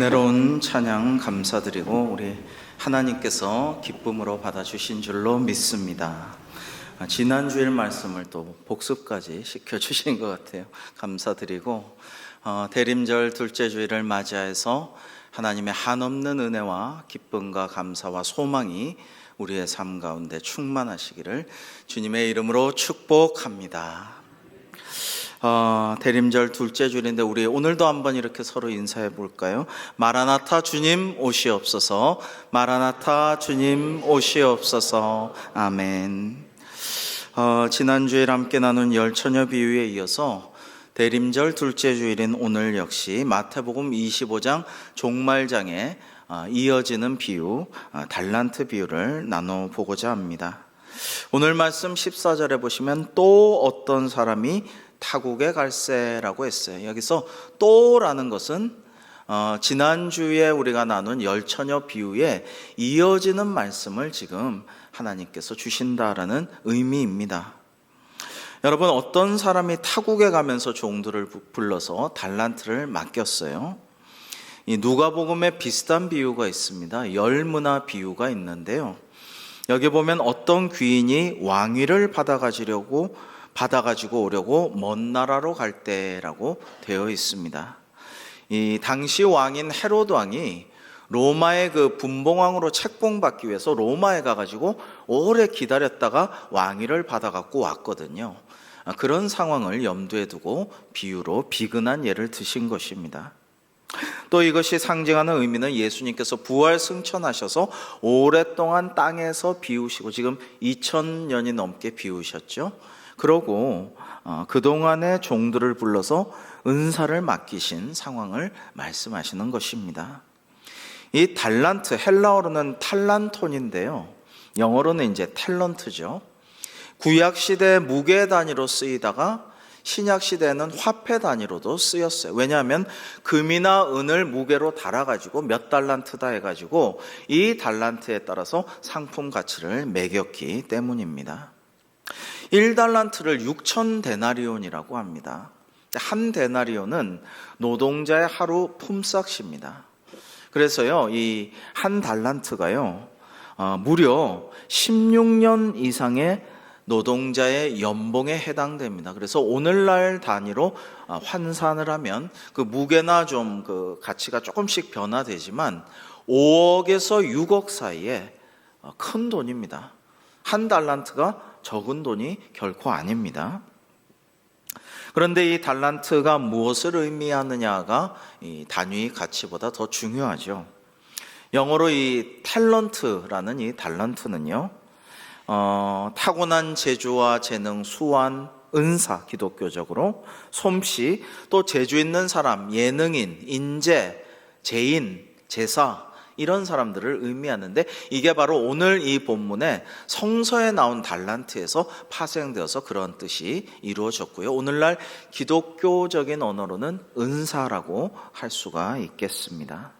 은혜로운 찬양 감사드리고 우리 하나님께서 기쁨으로 받아주신 줄로 믿습니다. 지난 주일 말씀을 또 복습까지 시켜주신 것 같아요. 감사드리고 대림절 둘째 주일을 맞이해서 하나님의 한없는 은혜와 기쁨과 감사와 소망이 우리의 삶 가운데 충만하시기를 주님의 이름으로 축복합니다. 대림절 둘째 주일인데 우리 오늘도 한번 이렇게 서로 인사해 볼까요? 마라나타 주님 오시옵소서. 마라나타 주님 오시옵소서. 아멘. 지난주에 함께 나눈 열처녀 비유에 이어서 대림절 둘째 주일인 오늘 역시 마태복음 25장 종말장에 이어지는 비유, 달란트 비유를 나눠보고자 합니다. 오늘 말씀 14절에 보시면 또 어떤 사람이 타국에 갈세라고 했어요. 여기서 또라는 것은 지난주에 우리가 나눈 열처녀 비유에 이어지는 말씀을 지금 하나님께서 주신다라는 의미입니다. 여러분, 어떤 사람이 타국에 가면서 종들을 불러서 달란트를 맡겼어요. 이 누가복음에 비슷한 비유가 있습니다. 열문화 비유가 있는데요. 여기 보면 어떤 귀인이 왕위를 받아가지고 오려고 먼 나라로 갈 때라고 되어 있습니다. 이 당시 왕인 헤롯 왕이 로마의 그 분봉왕으로 책봉받기 위해서 로마에 가가지고 오래 기다렸다가 왕위를 받아갖고 왔거든요. 그런 상황을 염두에 두고 비유로 비근한 예를 드신 것입니다. 또 이것이 상징하는 의미는 예수님께서 부활 승천하셔서 오랫동안 땅에서 비우시고 지금 2000년이 넘게 비우셨죠. 그러고 그동안의 종들을 불러서 은사를 맡기신 상황을 말씀하시는 것입니다. 이 달란트, 헬라어로는 탈란톤인데요. 영어로는 이제 탤런트죠. 구약시대 무게 단위로 쓰이다가 신약시대에는 화폐 단위로도 쓰였어요. 왜냐하면 금이나 은을 무게로 달아가지고 몇 달란트다 해가지고 이 달란트에 따라서 상품 가치를 매겼기 때문입니다. 1달란트를 6,000데나리온이라고 합니다. 한 데나리온은 노동자의 하루 품삯입니다. 그래서요, 이 한 달란트가요, 무려 16년 이상의 노동자의 연봉에 해당됩니다. 그래서 오늘날 단위로 환산을 하면 그 무게나 좀 그 가치가 조금씩 변화되지만 5억에서 6억 사이에 큰 돈입니다. 한 달란트가 적은 돈이 결코 아닙니다. 그런데 이 달란트가 무엇을 의미하느냐가 이 단위 가치보다 더 중요하죠. 영어로 이 탤런트라는 이 달란트는요, 타고난 재주와 재능, 수완, 은사, 기독교적으로 솜씨, 또 재주 있는 사람, 예능인, 인재, 재인, 제사, 이런 사람들을 의미하는데 이게 바로 오늘 이 본문에 성서에 나온 달란트에서 파생되어서 그런 뜻이 이루어졌고요. 오늘날 기독교적인 언어로는 은사라고 할 수가 있겠습니다.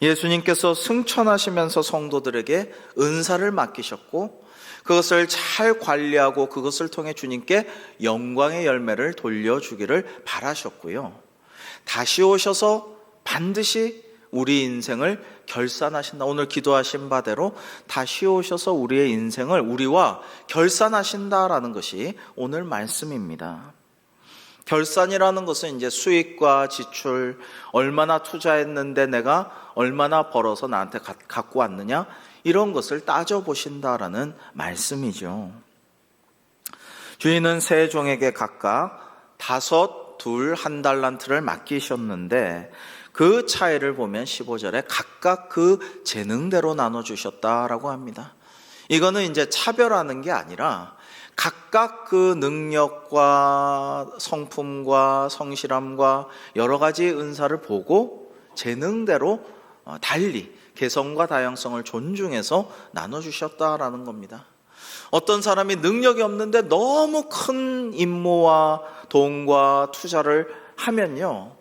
예수님께서 승천하시면서 성도들에게 은사를 맡기셨고 그것을 잘 관리하고 그것을 통해 주님께 영광의 열매를 돌려주기를 바라셨고요. 다시 오셔서 반드시 우리 인생을 결산하신다. 오늘 기도하신 바대로 다시 오셔서 우리의 인생을 우리와 결산하신다라는 것이 오늘 말씀입니다. 결산이라는 것은 이제 수익과 지출, 얼마나 투자했는데 내가 얼마나 벌어서 나한테 갖고 왔느냐, 이런 것을 따져보신다라는 말씀이죠. 주인은 세 종에게 각각 5, 2, 1달란트를 맡기셨는데 그 차이를 보면 15절에 각각 그 재능대로 나눠주셨다라고 합니다. 이거는 이제 차별하는 게 아니라 각각 그 능력과 성품과 성실함과 여러 가지 은사를 보고 재능대로 달리 개성과 다양성을 존중해서 나눠주셨다라는 겁니다. 어떤 사람이 능력이 없는데 너무 큰 임무와 돈과 투자를 하면요,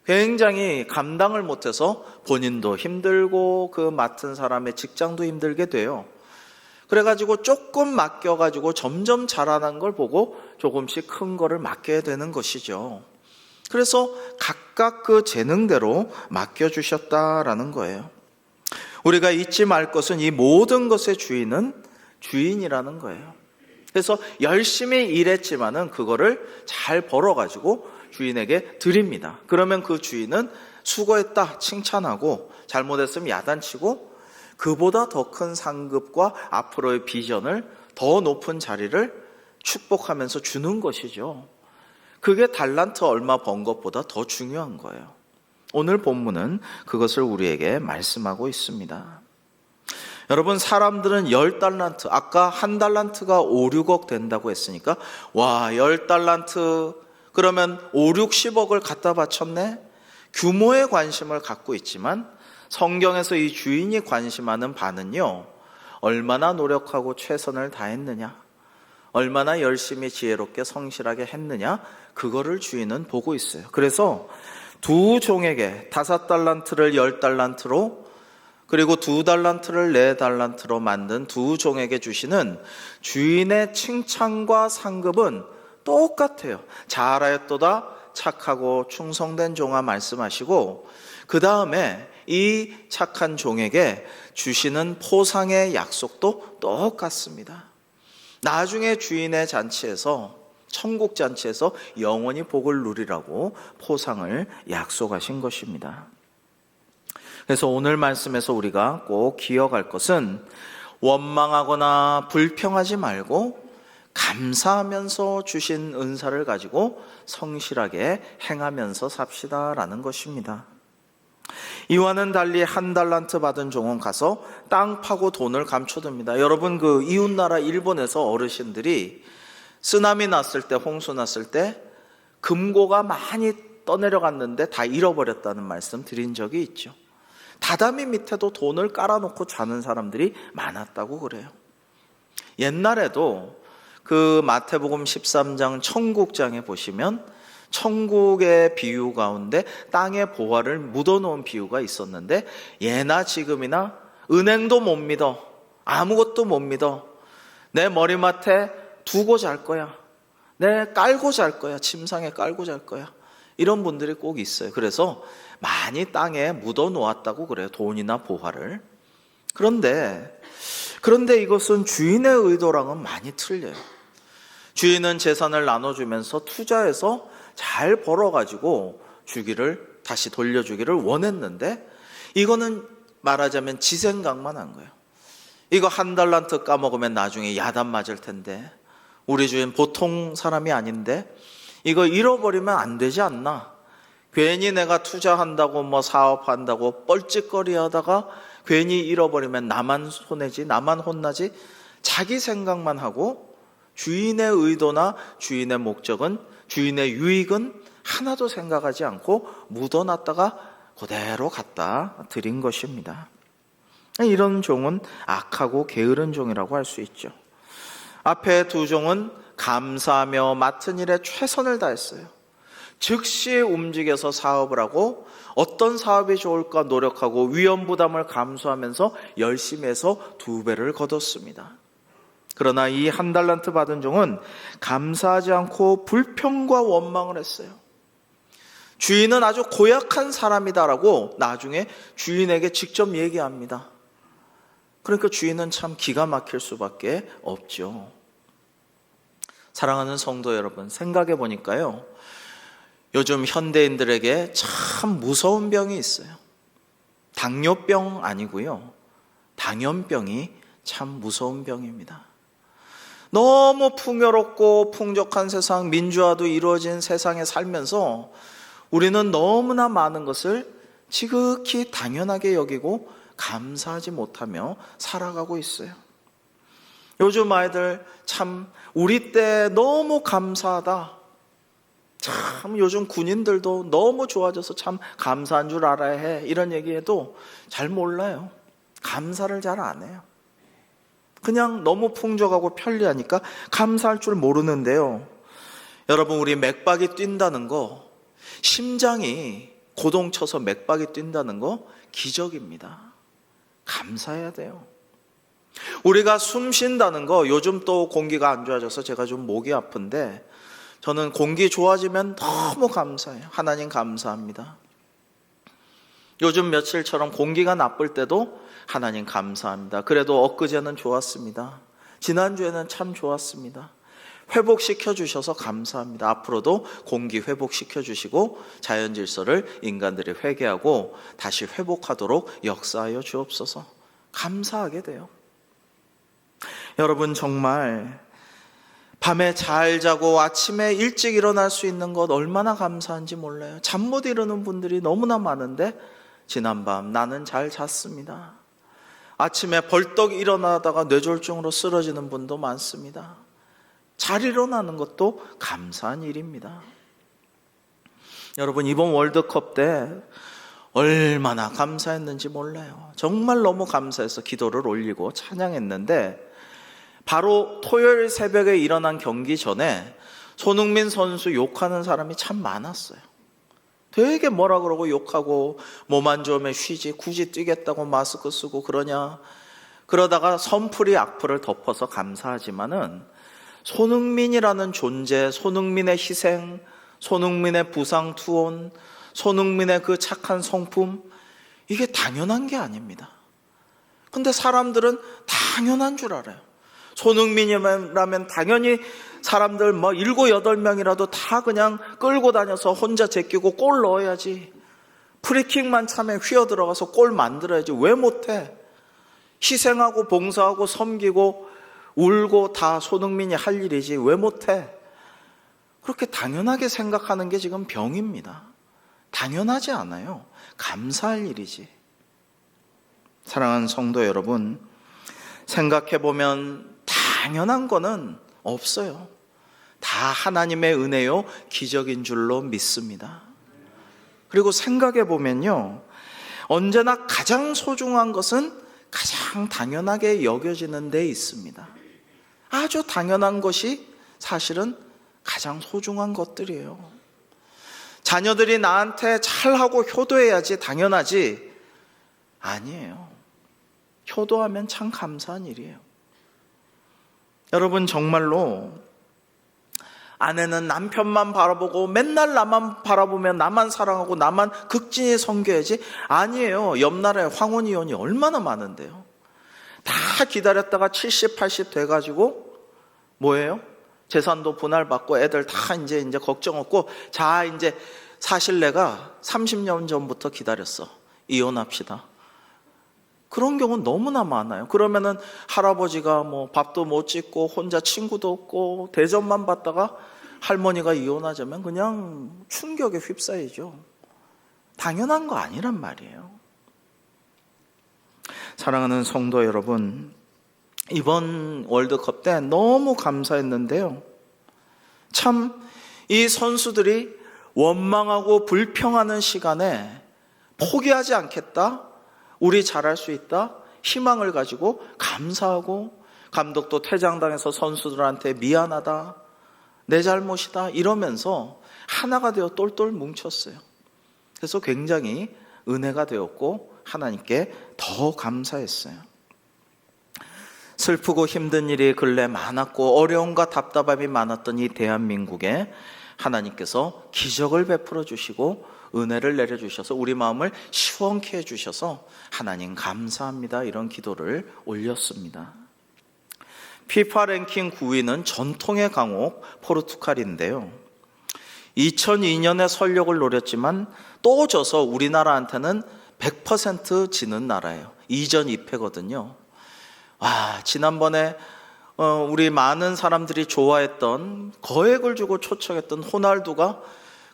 굉장히 감당을 못해서 본인도 힘들고 그 맡은 사람의 직장도 힘들게 돼요. 그래가지고 조금 맡겨가지고 점점 자라난 걸 보고 조금씩 큰 거를 맡겨야 되는 것이죠. 그래서 각각 그 재능대로 맡겨주셨다라는 거예요. 우리가 잊지 말 것은 이 모든 것의 주인은 주인이라는 거예요. 그래서 열심히 일했지만은 그거를 잘 벌어가지고 주인에게 드립니다. 그러면 그 주인은 수고했다 칭찬하고 잘못했으면 야단치고 그보다 더 큰 상급과 앞으로의 비전을 더 높은 자리를 축복하면서 주는 것이죠. 그게 달란트 얼마 번 것보다 더 중요한 거예요. 오늘 본문은 그것을 우리에게 말씀하고 있습니다. 여러분, 사람들은 10달란트, 아까 1달란트가 5, 6억 된다고 했으니까 와, 10달란트 그러면 5, 60억을 갖다 바쳤네? 규모에 관심을 갖고 있지만 성경에서 이 주인이 관심하는 바는요, 얼마나 노력하고 최선을 다했느냐, 얼마나 열심히 지혜롭게 성실하게 했느냐, 그거를 주인은 보고 있어요. 그래서 두 종에게 5달란트를 10달란트로 그리고 2달란트를 4달란트로 만든 두 종에게 주시는 주인의 칭찬과 상급은 똑같아요. 잘하였도다 착하고 충성된 종아 말씀하시고, 그 다음에 이 착한 종에게 주시는 포상의 약속도 똑같습니다. 나중에 주인의 잔치에서, 천국 잔치에서 영원히 복을 누리라고 포상을 약속하신 것입니다. 그래서 오늘 말씀에서 우리가 꼭 기억할 것은 원망하거나 불평하지 말고 감사하면서 주신 은사를 가지고 성실하게 행하면서 삽시다라는 것입니다. 이와는 달리 1달란트 받은 종은 가서 땅 파고 돈을 감춰둡니다. 여러분, 그 이웃나라 일본에서 어르신들이 쓰나미 났을 때, 홍수 났을 때 금고가 많이 떠내려갔는데 다 잃어버렸다는 말씀 드린 적이 있죠. 다다미 밑에도 돈을 깔아놓고 자는 사람들이 많았다고 그래요. 옛날에도 그 마태복음 13장 천국장에 보시면 천국의 비유 가운데 땅의 보화를 묻어놓은 비유가 있었는데, 예나 지금이나 은행도 못 믿어, 아무것도 못 믿어, 내 머리맡에 두고 잘 거야, 내 깔고 잘 거야, 침상에 깔고 잘 거야, 이런 분들이 꼭 있어요. 그래서 많이 땅에 묻어 놓았다고 그래요, 돈이나 보화를. 그런데 이것은 주인의 의도랑은 많이 틀려요. 주인은 재산을 나눠주면서 투자해서 잘 벌어가지고 다시 돌려주기를 원했는데, 이거는 말하자면 지 생각만 한 거예요. 이거 1달란트 까먹으면 나중에 야단 맞을 텐데, 우리 주인 보통 사람이 아닌데 이거 잃어버리면 안 되지 않나, 괜히 내가 투자한다고 뭐 사업한다고 뻘짓거리 하다가 괜히 잃어버리면 나만 손해지, 나만 혼나지, 자기 생각만 하고 주인의 의도나 주인의 목적은, 주인의 유익은 하나도 생각하지 않고 묻어놨다가 그대로 갖다 드린 것입니다. 이런 종은 악하고 게으른 종이라고 할 수 있죠. 앞에 두 종은 감사하며 맡은 일에 최선을 다했어요. 즉시 움직여서 사업을 하고 어떤 사업이 좋을까 노력하고 위험부담을 감수하면서 열심히 해서 2배를 거뒀습니다. 그러나 이 1달란트 받은 종은 감사하지 않고 불평과 원망을 했어요. 주인은 아주 고약한 사람이다라고 나중에 주인에게 직접 얘기합니다. 그러니까 주인은 참 기가 막힐 수밖에 없죠. 사랑하는 성도 여러분, 생각해 보니까요, 요즘 현대인들에게 참 무서운 병이 있어요. 당뇨병 아니고요, 당연병이 참 무서운 병입니다. 너무 풍요롭고 풍족한 세상, 민주화도 이루어진 세상에 살면서 우리는 너무나 많은 것을 지극히 당연하게 여기고 감사하지 못하며 살아가고 있어요. 요즘 아이들 참 우리 때 너무 감사하다, 참 요즘 군인들도 너무 좋아져서 참 감사한 줄 알아야 해, 이런 얘기해도 잘 몰라요. 감사를 잘 안 해요. 그냥 너무 풍족하고 편리하니까 감사할 줄 모르는데요. 여러분, 우리 맥박이 뛴다는 거, 심장이 고동쳐서 맥박이 뛴다는 거 기적입니다. 감사해야 돼요. 우리가 숨 쉰다는 거, 요즘 또 공기가 안 좋아져서 제가 좀 목이 아픈데 저는 공기 좋아지면 너무 감사해요. 하나님 감사합니다. 요즘 며칠처럼 공기가 나쁠 때도 하나님 감사합니다. 그래도 엊그제는 좋았습니다. 지난주에는 참 좋았습니다. 회복시켜 주셔서 감사합니다. 앞으로도 공기 회복시켜 주시고 자연 질서를 인간들이 회개하고 다시 회복하도록 역사하여 주옵소서. 감사하게 돼요. 여러분, 정말 밤에 잘 자고 아침에 일찍 일어날 수 있는 것 얼마나 감사한지 몰라요. 잠 못 이루는 분들이 너무나 많은데 지난밤 나는 잘 잤습니다. 아침에 벌떡 일어나다가 뇌졸중으로 쓰러지는 분도 많습니다. 잘 일어나는 것도 감사한 일입니다. 여러분, 이번 월드컵 때 얼마나 감사했는지 몰라요. 정말 너무 감사해서 기도를 올리고 찬양했는데 바로 토요일 새벽에 일어난 경기 전에 손흥민 선수 욕하는 사람이 참 많았어요. 되게 뭐라 그러고 욕하고 몸 안 좋으면 쉬지, 굳이 뛰겠다고 마스크 쓰고 그러냐. 그러다가 선풀이 악플을 덮어서 감사하지만은 손흥민이라는 존재, 손흥민의 희생, 손흥민의 부상 투혼, 손흥민의 그 착한 성품, 이게 당연한 게 아닙니다. 근데 사람들은 당연한 줄 알아요. 손흥민이라면 당연히 사람들 7, 8명이라도 다 그냥 끌고 다녀서 혼자 제끼고 골 넣어야지. 프리킥만 차면 휘어들어가서 골 만들어야지. 왜 못해? 희생하고 봉사하고 섬기고 울고 다 손흥민이 할 일이지 왜 못해? 그렇게 당연하게 생각하는 게 지금 병입니다. 당연하지 않아요. 감사할 일이지. 사랑하는 성도 여러분, 생각해보면 당연한 거는 없어요. 다 하나님의 은혜요 기적인 줄로 믿습니다. 그리고 생각해보면요, 언제나 가장 소중한 것은 가장 당연하게 여겨지는 데 있습니다. 아주 당연한 것이 사실은 가장 소중한 것들이에요. 자녀들이 나한테 잘하고 효도해야지 당연하지 아니에요. 효도하면 참 감사한 일이에요. 여러분, 정말로 아내는 남편만 바라보고 맨날 나만 바라보면 나만 사랑하고 나만 극진히 섬겨야지 아니에요. 옆나라에 황혼이혼이 얼마나 많은데요. 다 기다렸다가 70, 80 돼가지고 뭐예요? 재산도 분할받고 애들 다 이제 걱정 없고 자 이제 사실 내가 30년 전부터 기다렸어. 이혼합시다. 그런 경우는 너무나 많아요. 그러면은 할아버지가 밥도 못 짓고 혼자 친구도 없고 대접만 받다가 할머니가 이혼하자면 그냥 충격에 휩싸이죠. 당연한 거 아니란 말이에요. 사랑하는 성도 여러분, 이번 월드컵 때 너무 감사했는데요. 참 이 선수들이 원망하고 불평하는 시간에 포기하지 않겠다, 우리 잘할 수 있다, 희망을 가지고 감사하고 감독도 퇴장당해서 선수들한테 미안하다, 내 잘못이다 이러면서 하나가 되어 똘똘 뭉쳤어요. 그래서 굉장히 은혜가 되었고 하나님께 더 감사했어요. 슬프고 힘든 일이 근래 많았고 어려움과 답답함이 많았던 이 대한민국에 하나님께서 기적을 베풀어 주시고 은혜를 내려주셔서 우리 마음을 시원케 해주셔서 하나님 감사합니다 이런 기도를 올렸습니다. 피파 랭킹 9위는 전통의 강호 포르투갈인데요, 2002년에 설력을 노렸지만 또 져서 우리나라한테는 100% 지는 나라예요. 2전 2패거든요. 지난번에 우리 많은 사람들이 좋아했던, 거액을 주고 초청했던 호날두가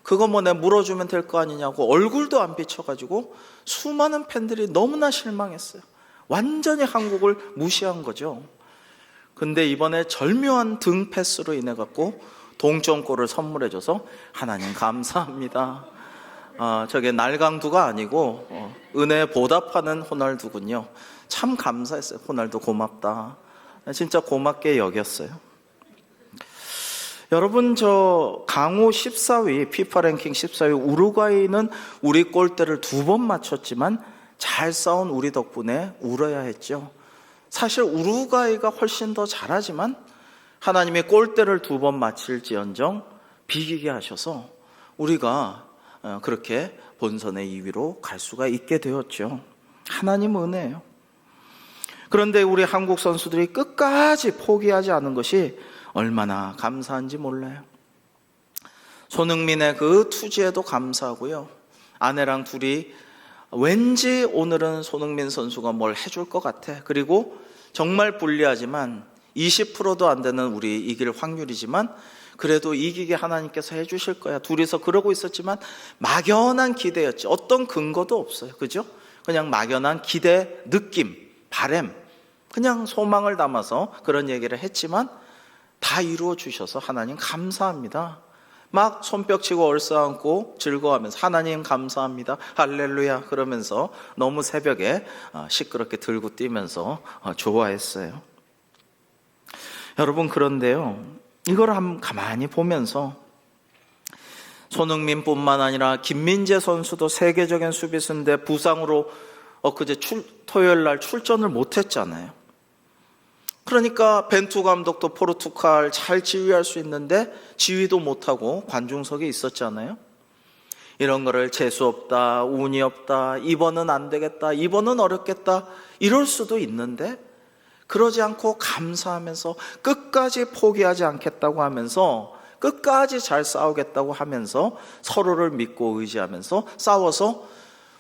그거 내 물어주면 될 거 아니냐고 얼굴도 안 비춰가지고 수많은 팬들이 너무나 실망했어요. 완전히 한국을 무시한 거죠. 근데 이번에 절묘한 등 패스로 인해 갖고 동점골을 선물해줘서 하나님 감사합니다. 저게 날강두가 아니고 은혜에 보답하는 호날두군요. 참 감사했어요. 호날두 고맙다. 진짜 고맙게 여겼어요. 여러분, 저 강호 14위, 피파 랭킹 14위 우루과이는 우리 골대를 2번 맞췄지만 잘 싸운 우리 덕분에 울어야 했죠. 사실 우루과이가 훨씬 더 잘하지만 하나님의 골대를 2번 맞힐지언정 비기게 하셔서 우리가 그렇게 본선의 2위로 갈 수가 있게 되었죠. 하나님 은혜예요. 그런데 우리 한국 선수들이 끝까지 포기하지 않은 것이 얼마나 감사한지 몰라요. 손흥민의 그 투지에도 감사하고요. 아내랑 둘이 왠지 오늘은 손흥민 선수가 뭘 해줄 것 같아. 그리고 정말 불리하지만 20%도 안 되는 우리 이길 확률이지만 그래도 이기게 하나님께서 해주실 거야. 둘이서 그러고 있었지만 막연한 기대였지. 어떤 근거도 없어요. 그죠? 그냥 막연한 기대, 느낌, 바람, 그냥 소망을 담아서 그런 얘기를 했지만 다 이루어 주셔서 하나님 감사합니다. 막 손뼉치고 얼싸안고 즐거워하면서 하나님 감사합니다, 할렐루야 그러면서 너무 새벽에 시끄럽게 들고 뛰면서 좋아했어요. 여러분, 그런데요, 이걸 한번 가만히 보면서 손흥민뿐만 아니라 김민재 선수도 세계적인 수비수인데 부상으로 엊그제 토요일 날 출전을 못했잖아요. 그러니까 벤투 감독도 포르투갈 잘 지휘할 수 있는데 지휘도 못하고 관중석에 있었잖아요. 이런 거를 재수 없다, 운이 없다, 이번은 안 되겠다, 이번은 어렵겠다 이럴 수도 있는데 그러지 않고 감사하면서 끝까지 포기하지 않겠다고 하면서 끝까지 잘 싸우겠다고 하면서 서로를 믿고 의지하면서 싸워서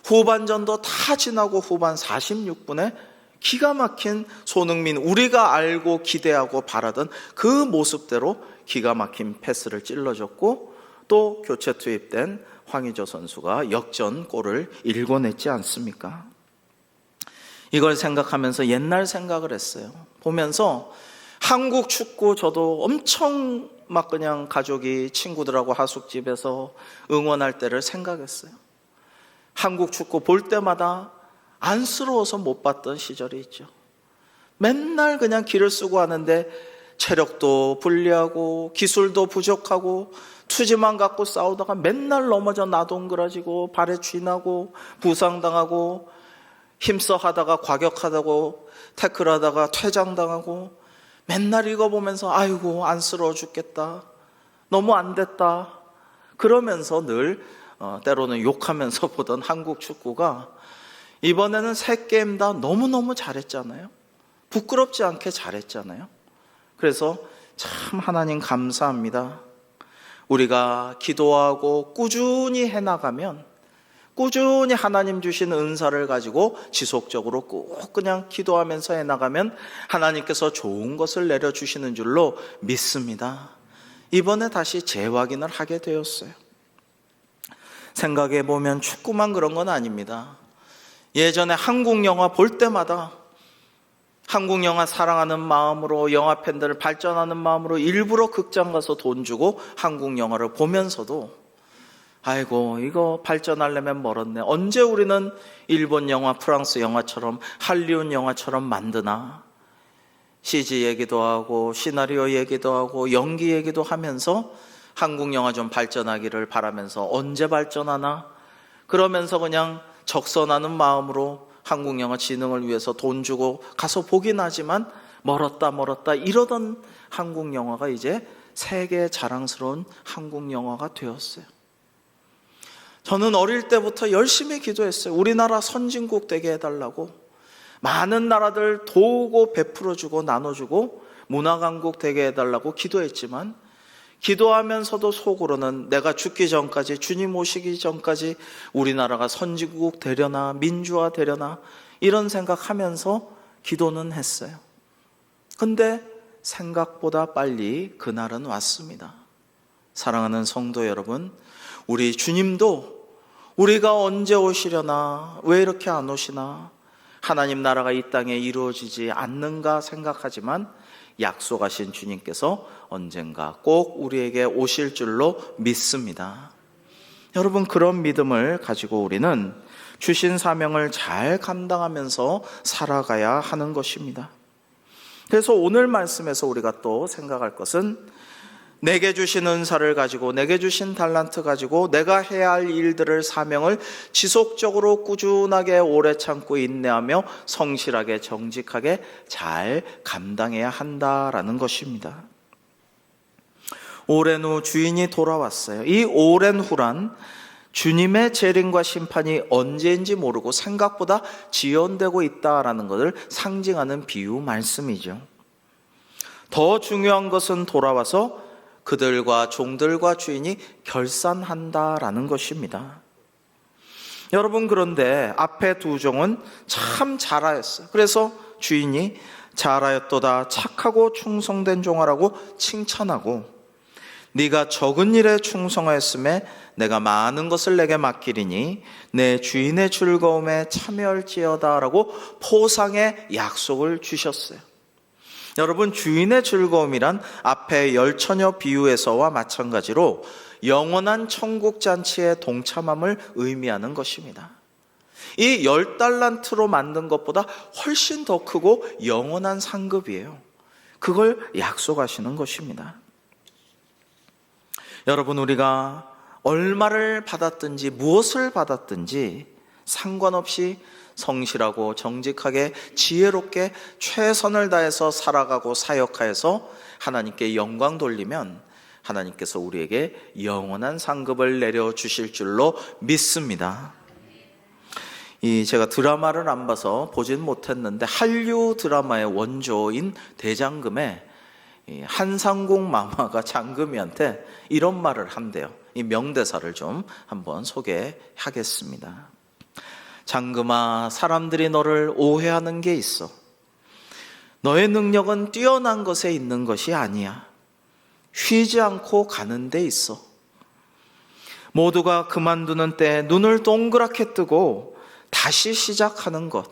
후반전도 다 지나고 후반 46분에 기가 막힌 손흥민, 우리가 알고 기대하고 바라던 그 모습대로 기가 막힌 패스를 찔러줬고 또 교체 투입된 황의조 선수가 역전골을 일궈냈지 않습니까? 이걸 생각하면서 옛날 생각을 했어요. 보면서 한국 축구 저도 엄청 막 그냥 가족이 친구들하고 하숙집에서 응원할 때를 생각했어요. 한국 축구 볼 때마다 안쓰러워서 못 봤던 시절이 있죠. 맨날 그냥 기를 쓰고 하는데 체력도 불리하고 기술도 부족하고 투지만 갖고 싸우다가 맨날 넘어져 나동그라지고 발에 쥐나고 부상당하고 힘써 하다가 과격하다고 태클하다가 퇴장당하고 맨날 이거 보면서 아이고 안쓰러워 죽겠다, 너무 안 됐다 그러면서 늘 때로는 욕하면서 보던 한국 축구가 이번에는 3게임 다 너무너무 잘했잖아요. 부끄럽지 않게 잘했잖아요. 그래서 참 하나님 감사합니다. 우리가 기도하고 꾸준히 해나가면, 꾸준히 하나님 주신 은사를 가지고 지속적으로 꼭 그냥 기도하면서 해나가면 하나님께서 좋은 것을 내려주시는 줄로 믿습니다. 이번에 다시 재확인을 하게 되었어요. 생각해 보면 축구만 그런 건 아닙니다. 예전에 한국 영화 볼 때마다 한국 영화 사랑하는 마음으로, 영화 팬들을 발전하는 마음으로 일부러 극장 가서 돈 주고 한국 영화를 보면서도 아이고 이거 발전하려면 멀었네, 언제 우리는 일본 영화, 프랑스 영화처럼 할리우드 영화처럼 만드나, CG 얘기도 하고 시나리오 얘기도 하고 연기 얘기도 하면서 한국 영화 좀 발전하기를 바라면서 언제 발전하나 그러면서 그냥 적선하는 마음으로 한국 영화 진흥을 위해서 돈 주고 가서 보긴 하지만 멀었다 이러던 한국 영화가 이제 세계 자랑스러운 한국 영화가 되었어요. 저는 어릴 때부터 열심히 기도했어요. 우리나라 선진국 되게 해달라고. 많은 나라들 도우고 베풀어주고 나눠주고 문화강국 되게 해달라고 기도했지만 기도하면서도 속으로는 내가 죽기 전까지, 주님 오시기 전까지 우리나라가 선진국 되려나 민주화 되려나 이런 생각하면서 기도는 했어요. 근데 생각보다 빨리 그날은 왔습니다. 사랑하는 성도 여러분, 우리 주님도 우리가 언제 오시려나, 왜 이렇게 안 오시나, 하나님 나라가 이 땅에 이루어지지 않는가 생각하지만 약속하신 주님께서 언젠가 꼭 우리에게 오실 줄로 믿습니다. 여러분, 그런 믿음을 가지고 우리는 주신 사명을 잘 감당하면서 살아가야 하는 것입니다. 그래서 오늘 말씀에서 우리가 또 생각할 것은 내게 주신 은사를 가지고, 내게 주신 달란트 가지고 내가 해야 할 일들을, 사명을 지속적으로 꾸준하게 오래 참고 인내하며 성실하게 정직하게 잘 감당해야 한다라는 것입니다. 오랜 후 주인이 돌아왔어요. 이 오랜 후란 주님의 재림과 심판이 언제인지 모르고 생각보다 지연되고 있다라는 것을 상징하는 비유 말씀이죠. 더 중요한 것은 돌아와서 그들과 종들과 주인이 결산한다라는 것입니다. 여러분, 그런데 앞에 두 종은 참 잘하였어요. 그래서 주인이 잘하였도다, 착하고 충성된 종아라고 칭찬하고, 네가 적은 일에 충성하였음에 내가 많은 것을 내게 맡기리니 내 주인의 즐거움에 참여할지어다 라고 포상의 약속을 주셨어요. 여러분, 주인의 즐거움이란 앞에 열처녀 비유에서와 마찬가지로 영원한 천국 잔치의 동참함을 의미하는 것입니다. 이 10달란트로 만든 것보다 훨씬 더 크고 영원한 상급이에요. 그걸 약속하시는 것입니다. 여러분, 우리가 얼마를 받았든지 무엇을 받았든지 상관없이 성실하고 정직하게 지혜롭게 최선을 다해서 살아가고 사역하여서 하나님께 영광 돌리면 하나님께서 우리에게 영원한 상급을 내려주실 줄로 믿습니다. 제가 드라마를 안 봐서 보진 못했는데 한류 드라마의 원조인 대장금에 한상궁 마마가 장금이한테 이런 말을 한대요. 이 명대사를 좀 한번 소개하겠습니다. 장금아, 사람들이 너를 오해하는 게 있어. 너의 능력은 뛰어난 것에 있는 것이 아니야. 쉬지 않고 가는 데 있어. 모두가 그만두는 때 눈을 동그랗게 뜨고 다시 시작하는 것.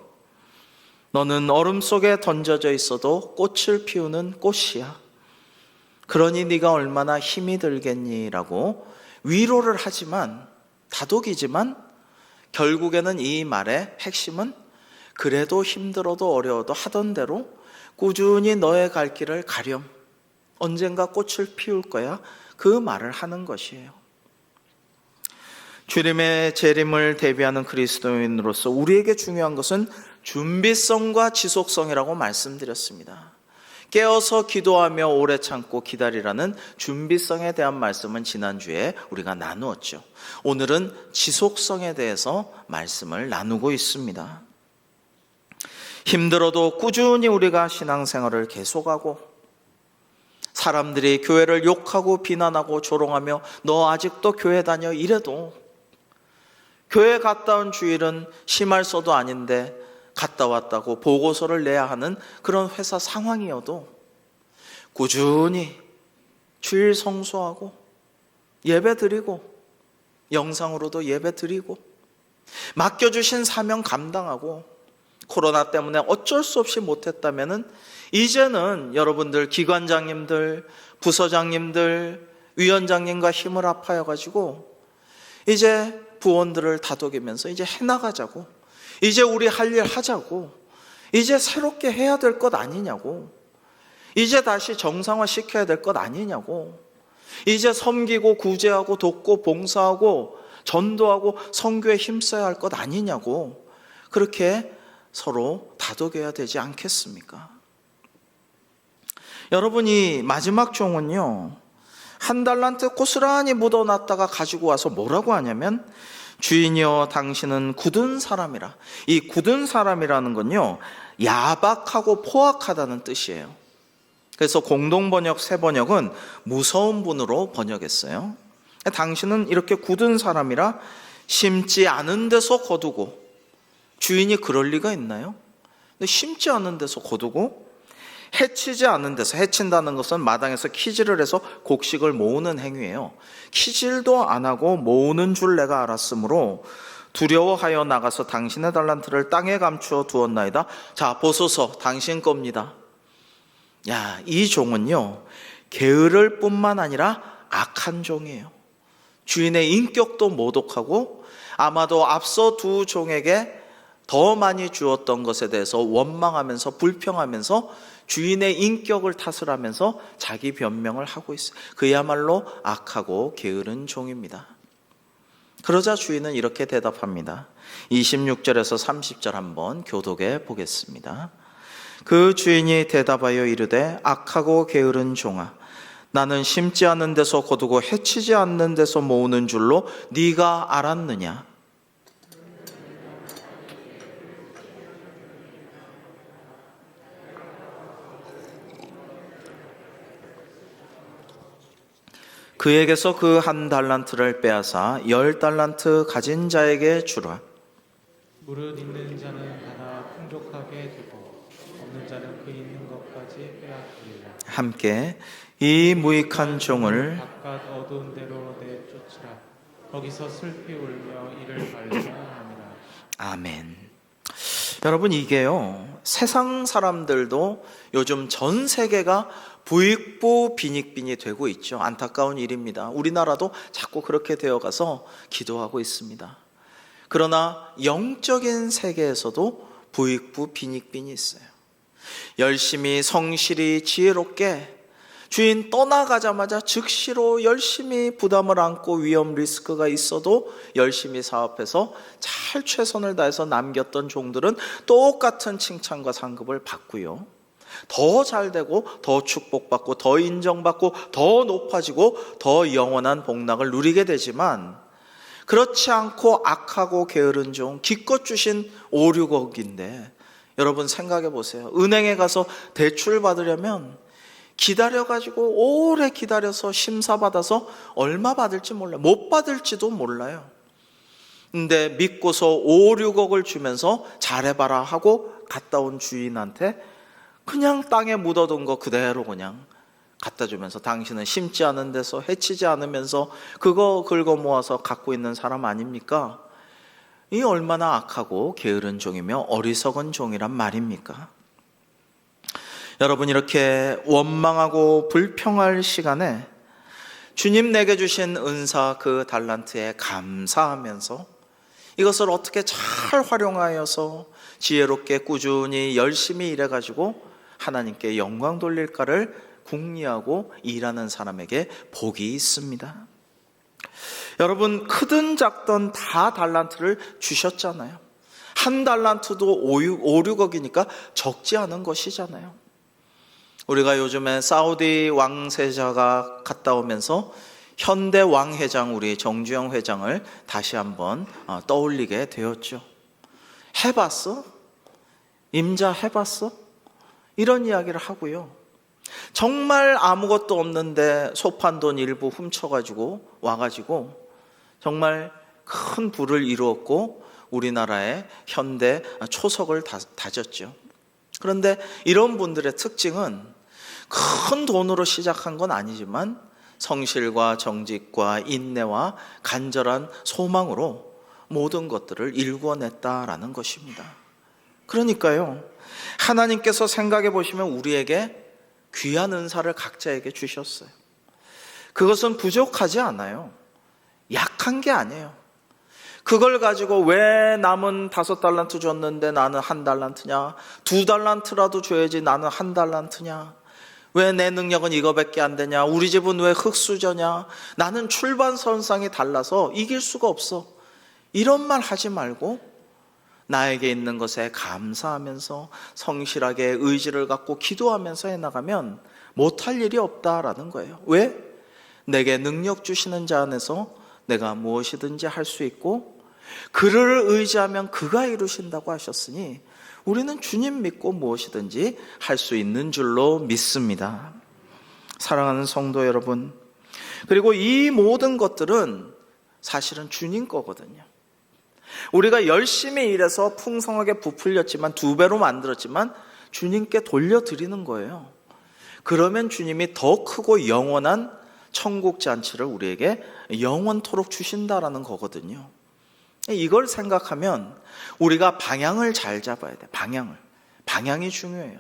너는 얼음 속에 던져져 있어도 꽃을 피우는 꽃이야. 그러니 네가 얼마나 힘이 들겠니라고 위로를 하지만, 다독이지만 결국에는 이 말의 핵심은 그래도 힘들어도 어려워도 하던 대로 꾸준히 너의 갈 길을 가렴. 언젠가 꽃을 피울 거야. 그 말을 하는 것이에요. 주님의 재림을 대비하는 그리스도인으로서 우리에게 중요한 것은 준비성과 지속성이라고 말씀드렸습니다. 깨어서 기도하며 오래 참고 기다리라는 준비성에 대한 말씀은 지난주에 우리가 나누었죠. 오늘은 지속성에 대해서 말씀을 나누고 있습니다. 힘들어도 꾸준히 우리가 신앙생활을 계속하고, 사람들이 교회를 욕하고 비난하고 조롱하며 너 아직도 교회 다녀 이래도, 교회 갔다 온 주일은 심할서도 아닌데 갔다 왔다고 보고서를 내야 하는 그런 회사 상황이어도 꾸준히 주일 성수하고 예배 드리고 영상으로도 예배 드리고 맡겨주신 사명 감당하고, 코로나 때문에 어쩔 수 없이 못했다면은 이제는 여러분들 기관장님들, 부서장님들, 위원장님과 힘을 합하여가지고 이제 부원들을 다독이면서 이제 해나가자고, 이제 우리 할 일 하자고, 이제 새롭게 해야 될 것 아니냐고, 이제 다시 정상화 시켜야 될 것 아니냐고, 이제 섬기고 구제하고 돕고 봉사하고 전도하고 선교에 힘써야 할 것 아니냐고, 그렇게 서로 다독여야 되지 않겠습니까? 여러분이 마지막 종은요, 1달란트 고스란히 묻어놨다가 가지고 와서 뭐라고 하냐면, 주인이여 당신은 굳은 사람이라. 이 굳은 사람이라는 건요, 야박하고 포악하다는 뜻이에요. 그래서 공동번역 새번역은 무서운 분으로 번역했어요. 당신은 이렇게 굳은 사람이라 심지 않은 데서 거두고, 주인이 그럴 리가 있나요? 근데 심지 않은 데서 거두고, 해치지 않은 데서, 해친다는 것은 마당에서 키질을 해서 곡식을 모으는 행위예요. 키질도 안 하고 모으는 줄 내가 알았으므로 두려워하여 나가서 당신의 달란트를 땅에 감추어 두었나이다. 자, 보소서, 당신 겁니다. 야, 이 종은요, 게으를 뿐만 아니라 악한 종이에요. 주인의 인격도 모독하고, 아마도 앞서 두 종에게 더 많이 주었던 것에 대해서 원망하면서 불평하면서 주인의 인격을 탓을 하면서 자기 변명을 하고 있어요. 그야말로 악하고 게으른 종입니다. 그러자 주인은 이렇게 대답합니다. 26절에서 30절 한번 교독해 보겠습니다. 그 주인이 대답하여 이르되 악하고 게으른 종아, 나는 심지 않는 데서 거두고 해치지 않는 데서 모으는 줄로 네가 알았느냐? 그에게서 그 1달란트를 빼앗아 10달란트 가진 자에게 주라. 무릇 있는 자는 받아 풍족하게 두고 없는 자는 그 있는 것까지 빼앗기리라. 함께 이 무익한 종을 바깥 어두운 데로 내쫓으라. 거기서 슬피 울며 이를 갈리라 하니라. 아멘. 여러분, 이게요, 세상 사람들도 요즘 전 세계가 부익부 빈익빈이 되고 있죠. 안타까운 일입니다. 우리나라도 자꾸 그렇게 되어가서 기도하고 있습니다. 그러나 영적인 세계에서도 부익부 빈익빈이 있어요. 열심히 성실히 지혜롭게 주인 떠나가자마자 즉시로 열심히 부담을 안고 위험 리스크가 있어도 열심히 사업해서 잘 최선을 다해서 남겼던 종들은 똑같은 칭찬과 상급을 받고요, 더 잘되고 더 축복받고 더 인정받고 더 높아지고 더 영원한 복락을 누리게 되지만, 그렇지 않고 악하고 게으른 종 기껏 주신 5, 6억인데 여러분 생각해 보세요. 은행에 가서 대출 받으려면 기다려가지고 오래 기다려서 심사받아서 얼마 받을지 몰라요. 못 받을지도 몰라요. 근데 믿고서 5, 6억을 주면서 잘해봐라 하고 갔다 온 주인한테 그냥 땅에 묻어둔 거 그대로 그냥 갖다 주면서 당신은 심지 않은 데서 해치지 않으면서 그거 긁어 모아서 갖고 있는 사람 아닙니까? 이 얼마나 악하고 게으른 종이며 어리석은 종이란 말입니까? 여러분, 이렇게 원망하고 불평할 시간에 주님 내게 주신 은사 그 달란트에 감사하면서 이것을 어떻게 잘 활용하여서 지혜롭게 꾸준히 열심히 일해가지고 하나님께 영광 돌릴까를 궁리하고 일하는 사람에게 복이 있습니다. 여러분, 크든 작든 다 달란트를 주셨잖아요. 1달란트도 5, 6억이니까 적지 않은 것이잖아요. 우리가 요즘에 사우디 왕세자가 갔다 오면서 현대 왕회장 우리 정주영 회장을 다시 한번 떠올리게 되었죠. 해봤어? 임자 해봤어? 이런 이야기를 하고요, 정말 아무것도 없는데 소판 돈 일부 훔쳐가지고 와가지고 정말 큰 부를 이루었고 우리나라의 현대 초석을 다졌죠. 그런데 이런 분들의 특징은 큰 돈으로 시작한 건 아니지만 성실과 정직과 인내와 간절한 소망으로 모든 것들을 일궈냈다라는 것입니다. 그러니까요, 하나님께서 생각해 보시면 우리에게 귀한 은사를 각자에게 주셨어요. 그것은 부족하지 않아요. 약한 게 아니에요. 그걸 가지고 왜 남은 5달란트 줬는데 나는 1달란트냐, 2달란트라도 줘야지 나는 1달란트냐, 왜 내 능력은 이거밖에 안 되냐, 우리 집은 왜 흙수저냐, 나는 출발선상이 달라서 이길 수가 없어, 이런 말 하지 말고 나에게 있는 것에 감사하면서 성실하게 의지를 갖고 기도하면서 해나가면 못할 일이 없다라는 거예요. 왜? 내게 능력 주시는 자 안에서 내가 무엇이든지 할 수 있고 그를 의지하면 그가 이루신다고 하셨으니 우리는 주님 믿고 무엇이든지 할 수 있는 줄로 믿습니다. 사랑하는 성도 여러분, 그리고 이 모든 것들은 사실은 주님 거거든요. 우리가 열심히 일해서 풍성하게 부풀렸지만 2배로 만들었지만 주님께 돌려드리는 거예요. 그러면 주님이 더 크고 영원한 천국 잔치를 우리에게 영원토록 주신다라는 거거든요. 이걸 생각하면 우리가 방향을 잘 잡아야 돼. 방향이 중요해요.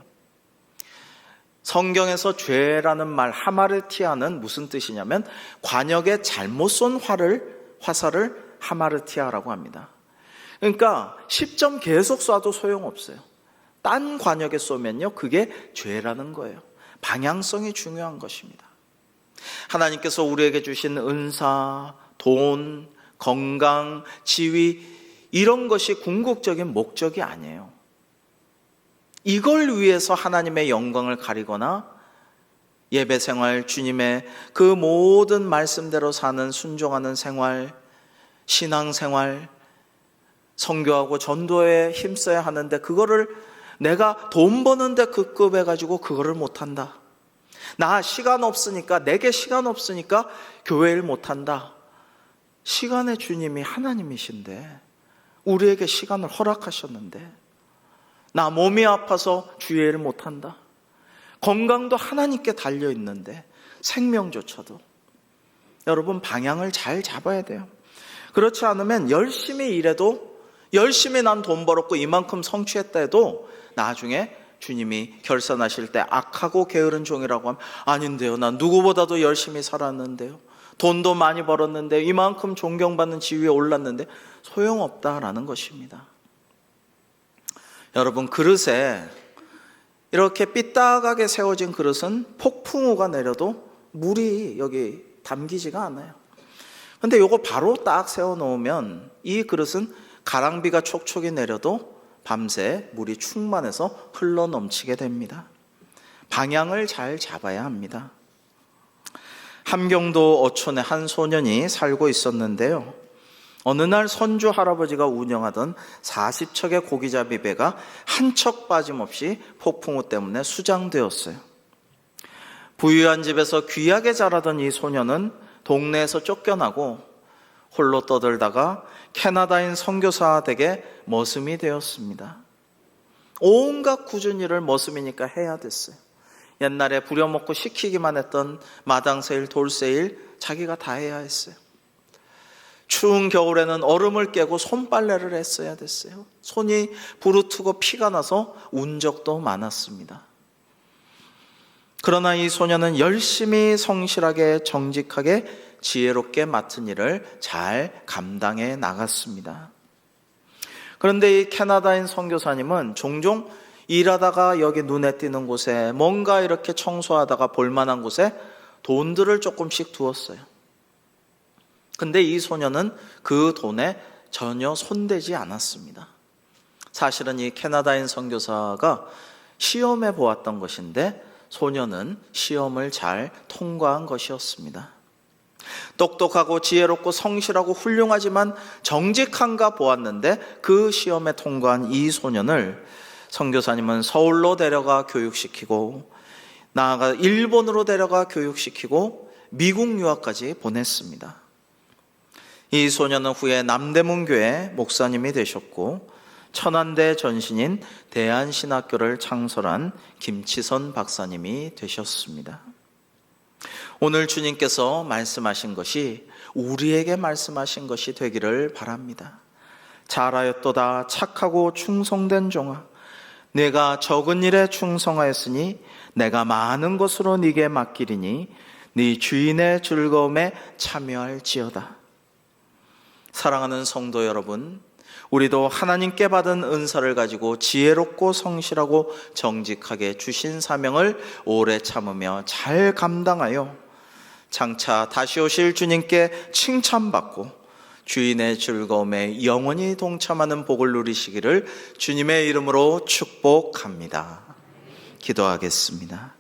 성경에서 죄라는 말 하마르티아는 무슨 뜻이냐면 관역에 잘못 쏜 화살을 하마르티아라고 합니다. 그러니까 10점 계속 쏴도 소용없어요. 딴 관역에 쏘면요, 그게 죄라는 거예요. 방향성이 중요한 것입니다. 하나님께서 우리에게 주신 은사, 돈, 건강, 지위, 이런 것이 궁극적인 목적이 아니에요. 이걸 위해서 하나님의 영광을 가리거나 예배 생활, 주님의 그 모든 말씀대로 사는 순종하는 생활, 신앙 생활, 선교하고 전도에 힘써야 하는데 그거를 내가 돈 버는데 그 급 해가지고 그거를 못한다. 나 시간 없으니까, 내게 시간 없으니까 교회를 못한다. 시간의 주님이 하나님이신데, 우리에게 시간을 허락하셨는데, 나 몸이 아파서 주일을 못한다. 건강도 하나님께 달려있는데, 생명조차도. 여러분, 방향을 잘 잡아야 돼요. 그렇지 않으면 열심히 일해도, 열심히 난 돈 벌었고 이만큼 성취했다 해도 나중에 주님이 결산하실 때 악하고 게으른 종이라고 하면, 아닌데요, 난 누구보다도 열심히 살았는데요, 돈도 많이 벌었는데, 이만큼 존경받는 지위에 올랐는데 소용없다라는 것입니다. 여러분, 그릇에 이렇게 삐딱하게 세워진 그릇은 폭풍우가 내려도 물이 여기 담기지가 않아요. 근데 요거 바로 딱 세워놓으면 이 그릇은 가랑비가 촉촉이 내려도 밤새 물이 충만해서 흘러 넘치게 됩니다. 방향을 잘 잡아야 합니다. 함경도 어촌에 한 소년이 살고 있었는데요, 어느 날 선주 할아버지가 운영하던 40척의 고기잡이 배가 한 척 빠짐없이 폭풍우 때문에 수장되었어요. 부유한 집에서 귀하게 자라던 이 소년은 동네에서 쫓겨나고 홀로 떠들다가 캐나다인 선교사 댁에 머슴이 되었습니다. 온갖 굳은 일을 머슴이니까 해야 됐어요. 옛날에 부려먹고 시키기만 했던 마당새일, 돌새일 자기가 다 해야 했어요. 추운 겨울에는 얼음을 깨고 손빨래를 했어야 됐어요. 손이 부르트고 피가 나서 운 적도 많았습니다. 그러나 이 소년은 열심히 성실하게 정직하게 지혜롭게 맡은 일을 잘 감당해 나갔습니다. 그런데 이 캐나다인 선교사님은 종종 일하다가 여기 눈에 띄는 곳에, 뭔가 이렇게 청소하다가 볼만한 곳에 돈들을 조금씩 두었어요. 근데 이 소년은 그 돈에 전혀 손대지 않았습니다. 사실은 이 캐나다인 선교사가 시험해 보았던 것인데 소년은 시험을 잘 통과한 것이었습니다. 똑똑하고 지혜롭고 성실하고 훌륭하지만 정직한가 보았는데 그 시험에 통과한 이 소년을 선교사님은 서울로 데려가 교육시키고, 나아가 일본으로 데려가 교육시키고 미국 유학까지 보냈습니다. 이 소년은 후에 남대문교회 목사님이 되셨고 천안대 전신인 대한신학교를 창설한 김치선 박사님이 되셨습니다. 오늘 주님께서 말씀하신 것이 우리에게 말씀하신 것이 되기를 바랍니다. 잘하였도다 착하고 충성된 종아, 내가 적은 일에 충성하였으니 내가 많은 것으로 네게 맡기리니 네 주인의 즐거움에 참여할지어다. 사랑하는 성도 여러분, 우리도 하나님께 받은 은사를 가지고 지혜롭고 성실하고 정직하게 주신 사명을 오래 참으며 잘 감당하여 장차 다시 오실 주님께 칭찬받고 주인의 즐거움에 영원히 동참하는 복을 누리시기를 주님의 이름으로 축복합니다. 기도하겠습니다.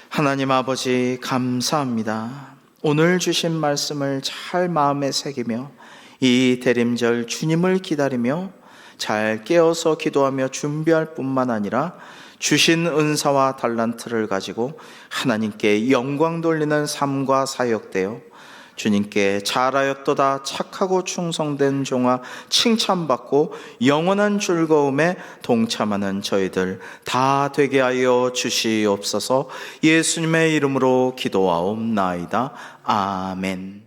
하나님 아버지, 감사합니다. 오늘 주신 말씀을 잘 마음에 새기며 이 대림절 주님을 기다리며 잘 깨어서 기도하며 준비할 뿐만 아니라 주신 은사와 달란트를 가지고 하나님께 영광 돌리는 삶과 사역되어 주님께 잘하였도다 착하고 충성된 종아 칭찬받고 영원한 즐거움에 동참하는 저희들 다 되게 하여 주시옵소서. 예수님의 이름으로 기도하옵나이다. 아멘.